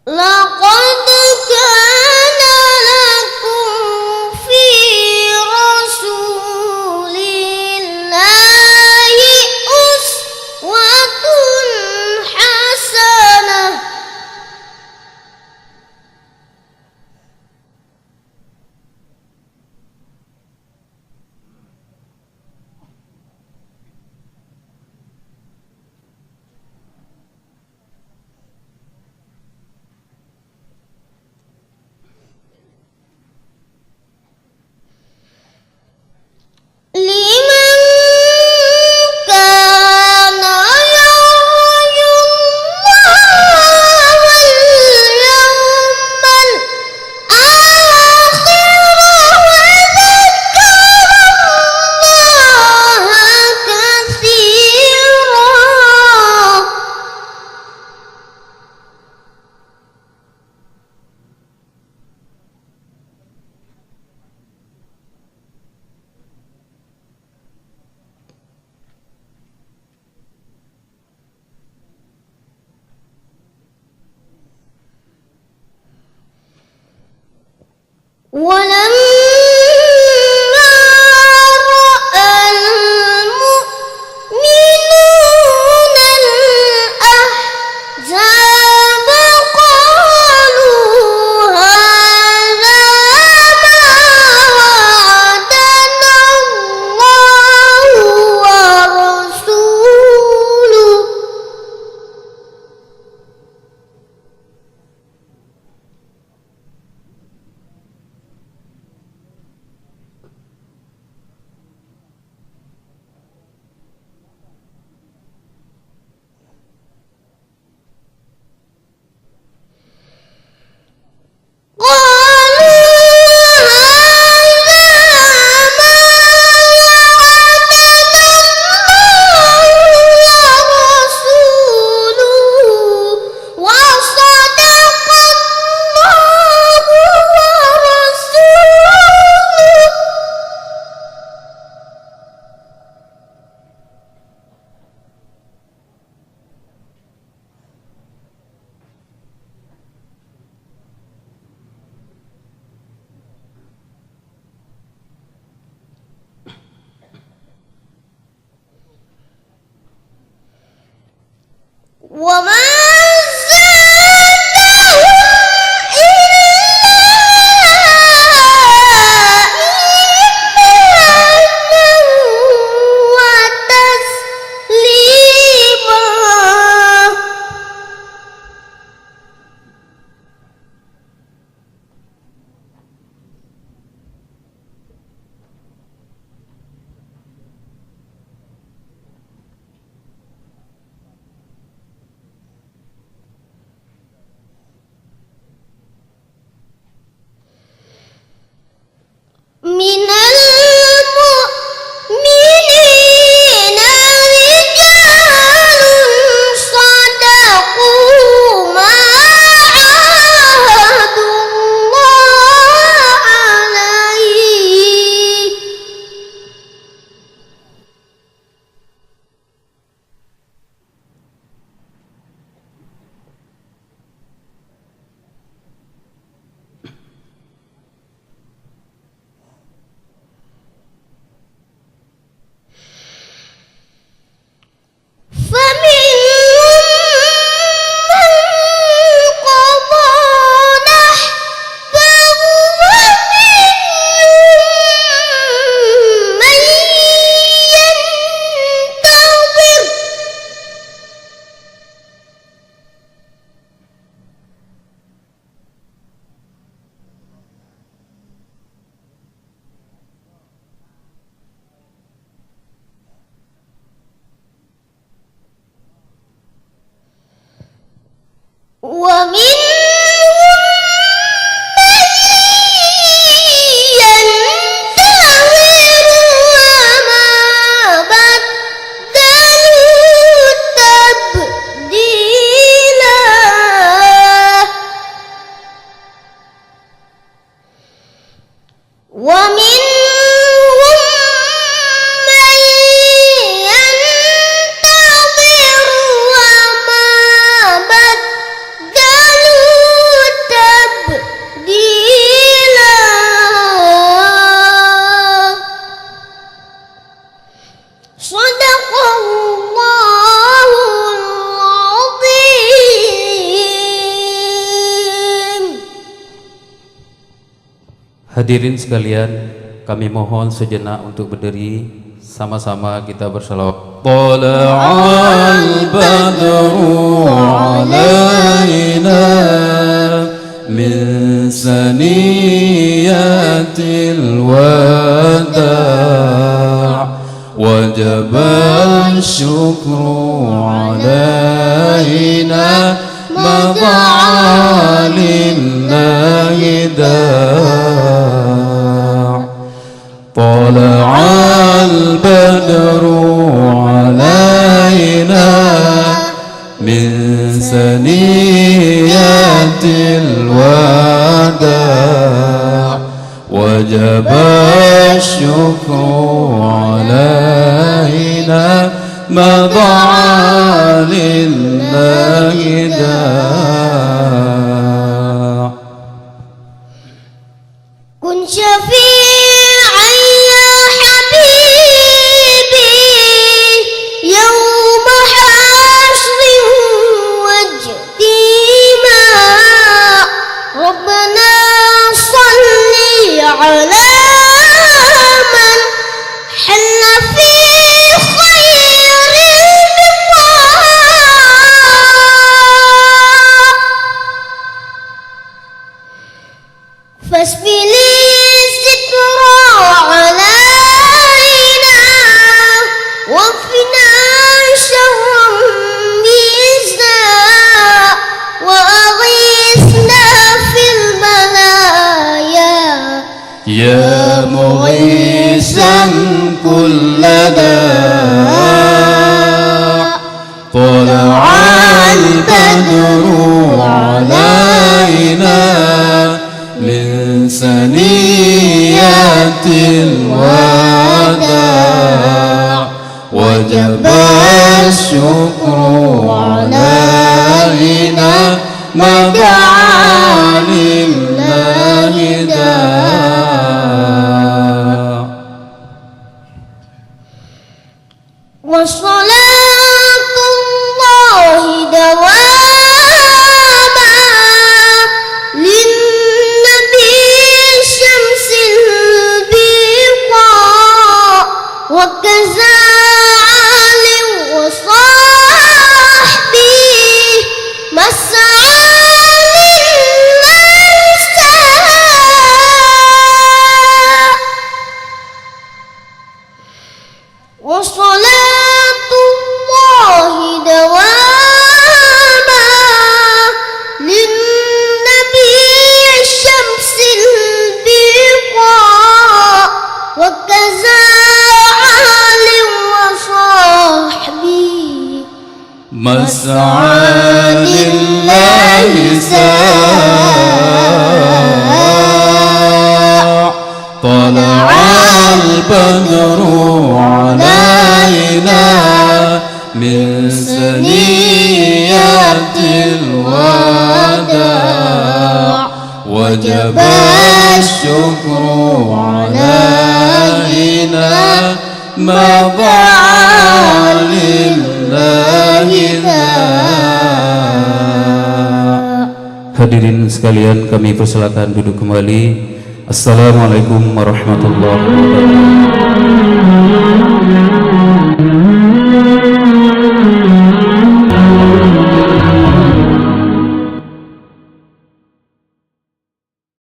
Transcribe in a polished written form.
لقد كان لكم في رسول الله أسوة حسنة لمن كان يرجو الله واليوم الآخر وذكر الله كثيرا. ولما رأى المؤمنون الأحزاب قالوا هذا ما وعدنا الله ورسوله وما زادهم إلا إيمانا وتسليما. ومنهم من ينتظر وما بدلوا تبديلا صدق الله العظيم. Hadirin sekalian, kami mohon sejenak untuk berdiri, sama-sama kita bersalawat. Tala'al badru alaina min saniyatil wada' wajaba syukru alaina mada'a lillahi طلع البدر علينا من ثنيات الوداع وجب الشكر علينا مضى لله داع. كن شفيعا يا حبيبي يوم حشر واجتماع ربنا صل على من حل في خير البقاع فاسبل علينا وقنا شر النساء وأغيثنا في البلايا يا مغيثا كل داء طلع البدر علينا من ثنيات الوداع وجب الشكر علينا مدعا لله داع. وصلاة الله دواما شمس البقاع وكذا آل وصحبه مسعى لله ساء وصلاة الله دواما شمس البقاع وكذا آل وصحبه مسعى لله ساء طلع البدر علينا من ثنيات الوداع وجب الشكر علينا مضى لله داع. Hadirin sekalian, kami persilakan duduk kembali. Assalamualaikum warahmatullahi wabarakatuh.